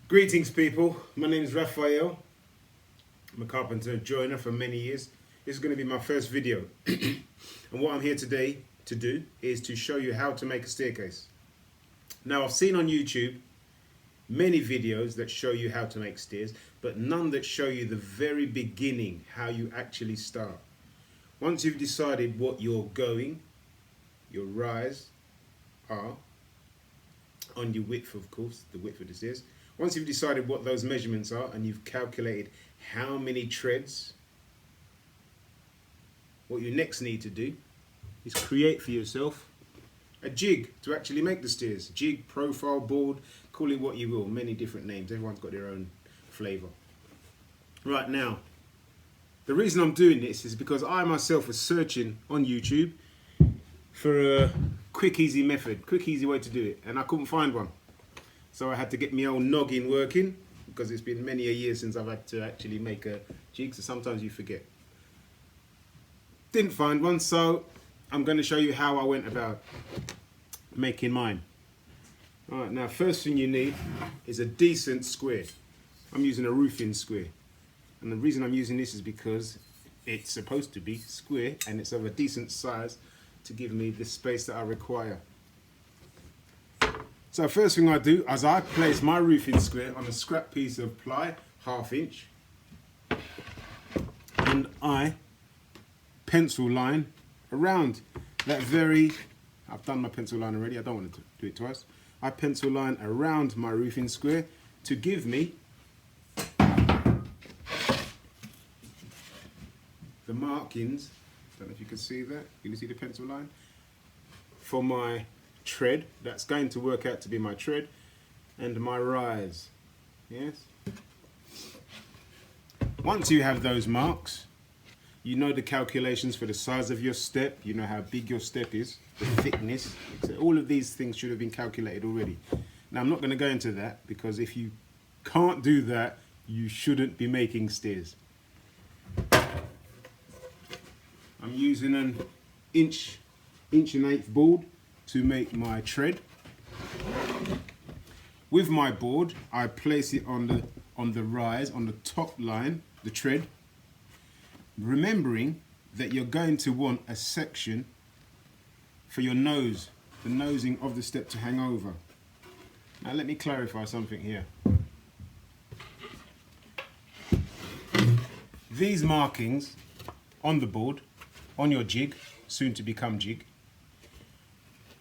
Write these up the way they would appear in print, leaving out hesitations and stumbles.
Greetings people, my name is Raphael. I'm a carpenter joiner for many years. This is going to be my first video and what I'm here today to do is to show you how to make a staircase. Now I've seen on YouTube many videos that show you how to make stairs, but none that show you the very beginning, how you actually start. Once you've decided what your rise are, on your width, of course, the width of the stairs. Once you've decided what those measurements are and you've calculated how many treads, what you next need to do is create for yourself a jig to actually make the stairs. Jig, profile, board, call it what you will, many different names. Everyone's got their own flavour. Right now, the reason I'm doing this is because I myself was searching on YouTube for a quick, easy method, quick, easy way to do it, and I couldn't find one. So I had to get my own noggin working because it's been many a year since I've had to actually make a jig, so sometimes you forget. Didn't find one, so I'm going to show you how I went about making mine. Alright, now first thing you need is a decent square. I'm using a roofing square, and the reason I'm using this is because it's supposed to be square and it's of a decent size to give me the space that I require. So first thing I do is I place my roofing square on a scrap piece of ply, 1/2 inch, and I pencil line around that I've done my pencil line already, I don't want to do it twice. I pencil line around my roofing square to give me the markings. Don't know if you can see that. Can you see the pencil line? For my tread, that's going to work out to be my tread, and my rise. Yes? Once you have those marks, you know the calculations for the size of your step, you know how big your step is, the thickness. All of these things should have been calculated already. Now I'm not going to go into that because if you can't do that, you shouldn't be making stairs. I'm using an inch and 1/8 board to make my tread. With my board, I place it on the rise, on the top line, the tread, remembering that you're going to want a section for your nose, the nosing of the step to hang over. Now let me clarify something here. These markings on the board, on your jig, soon to become jig,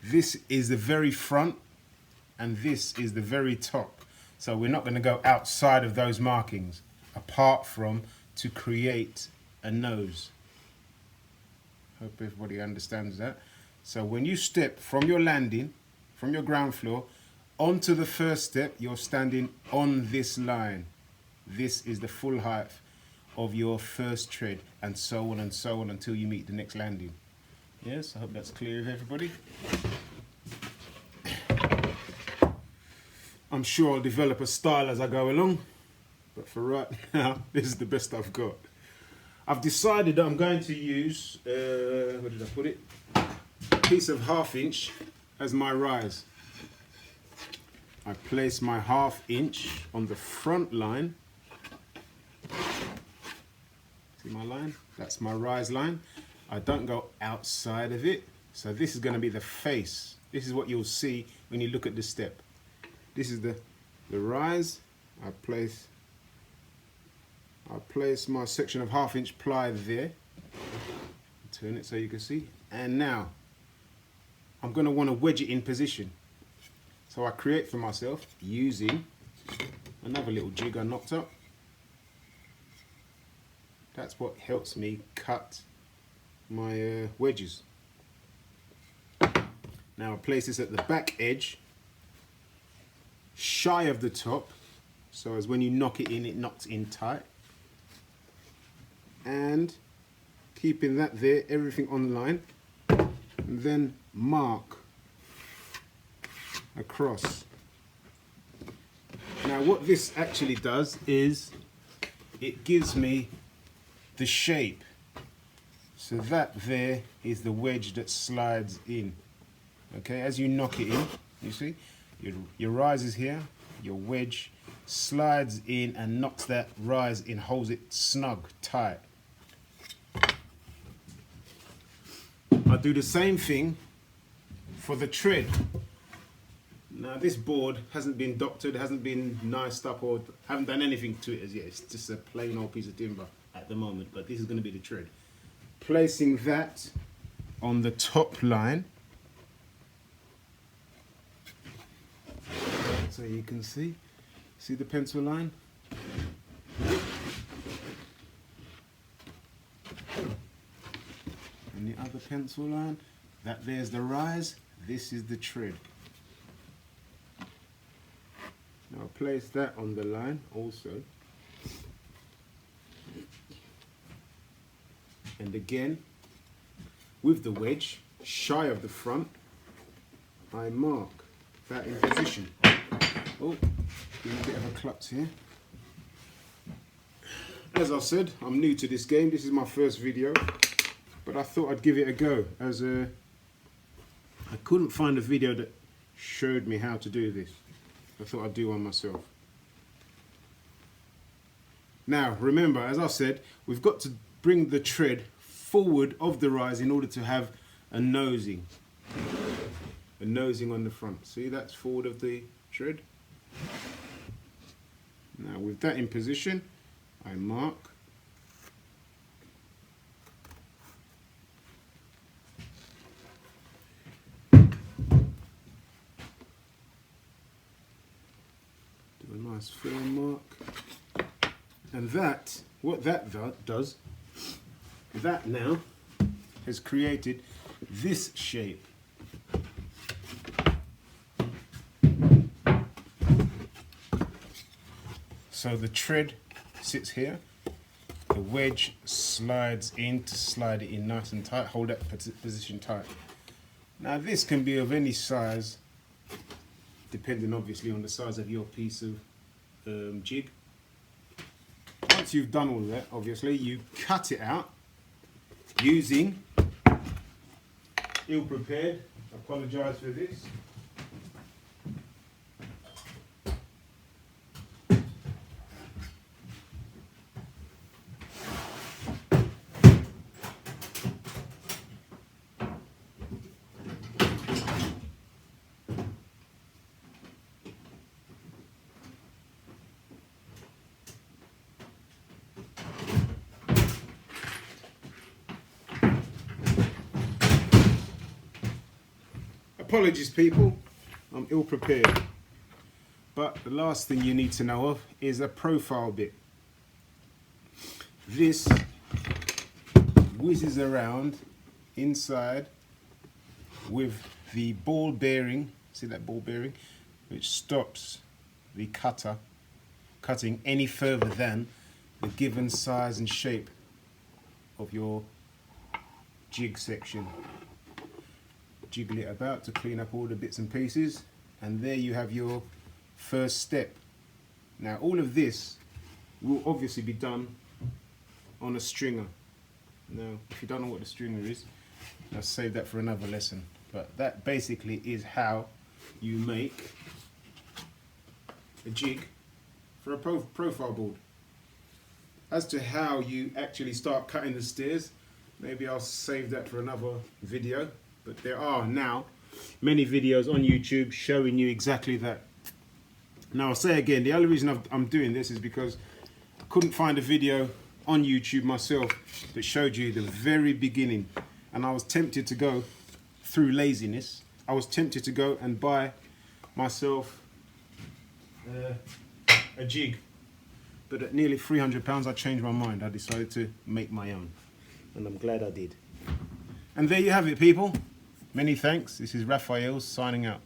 this is the very front and this is the very top. So we're not going to go outside of those markings apart from to create a nose. Hope everybody understands that. So when you step from your landing, from your ground floor, onto the first step, you're standing on this line. This is the full height of your first tread, and so on until you meet the next landing. Yes, I hope that's clear with everybody. I'm sure I'll develop a style as I go along, but for right now, this is the best I've got. I've decided that I'm going to use, where did I put it? A piece of 1/2 inch as my rise. I place my 1/2 inch on the front line. See my line? That's my rise line. I don't go outside of it. So this is going to be the face. This is what you'll see when you look at the step. This is the rise. I place my section of 1/2 inch ply there. Turn it so you can see. And now I'm going to want to wedge it in position. So I create for myself using another little jig I knocked up. That's what helps me cut my wedges. Now I place this at the back edge, shy of the top, so as when you knock it in, it knocks in tight. And keeping that there, everything on line, and then mark across. Now what this actually does is it gives me the shape. So that there is the wedge that slides in. Okay, as you knock it in, you see, your rise is here, your wedge slides in and knocks that rise in, holds it snug, tight. I do the same thing for the tread. Now this board hasn't been doctored, hasn't been niced up, or haven't done anything to it as yet. It's just a plain old piece of timber at the moment, but this is going to be the tread. Placing that on the top line, so you can see the pencil line? And the other pencil line, that there's the rise, this is the tread. Now place that on the line also. And again, with the wedge, shy of the front, I mark that in position. Oh, getting a bit of a klutz here. As I said, I'm new to this game. This is my first video, but I thought I'd give it a go, as I couldn't find a video that showed me how to do this. I thought I'd do one myself. Now, remember, as I said, we've got to bring the tread forward of the rise in order to have a nosing. A nosing on the front. See, that's forward of the tread. Now, with that in position, I mark. Nice firm mark, and that, what that does, that now has created this shape. So the tread sits here, the wedge slides in to slide it in nice and tight, hold that position tight. Now this can be of any size, depending obviously on the size of your piece of jig. Once you've done all that, obviously you cut it out using ill-prepared. I apologise for this. Apologies people, I'm ill prepared. But the last thing you need to know of is a profile bit. This whizzes around inside with the ball bearing, see that ball bearing, which stops the cutter cutting any further than the given size and shape of your jig section. Jiggle it about to clean up all the bits and pieces, and there you have your first step. Now all of this will obviously be done on a stringer. Now if you don't know what the stringer is, I'll save that for another lesson, but that basically is how you make a jig for a profile board. As to how you actually start cutting the stairs, maybe I'll save that for another video. But there are now many videos on YouTube showing you exactly that. Now I'll say again, the only reason I'm doing this is because I couldn't find a video on YouTube myself that showed you the very beginning. And I was tempted to go, through laziness, I was tempted to go and buy myself a jig. But at nearly £300 I changed my mind. I decided to make my own. And I'm glad I did. And there you have it people. Many thanks. This is Raphael signing out.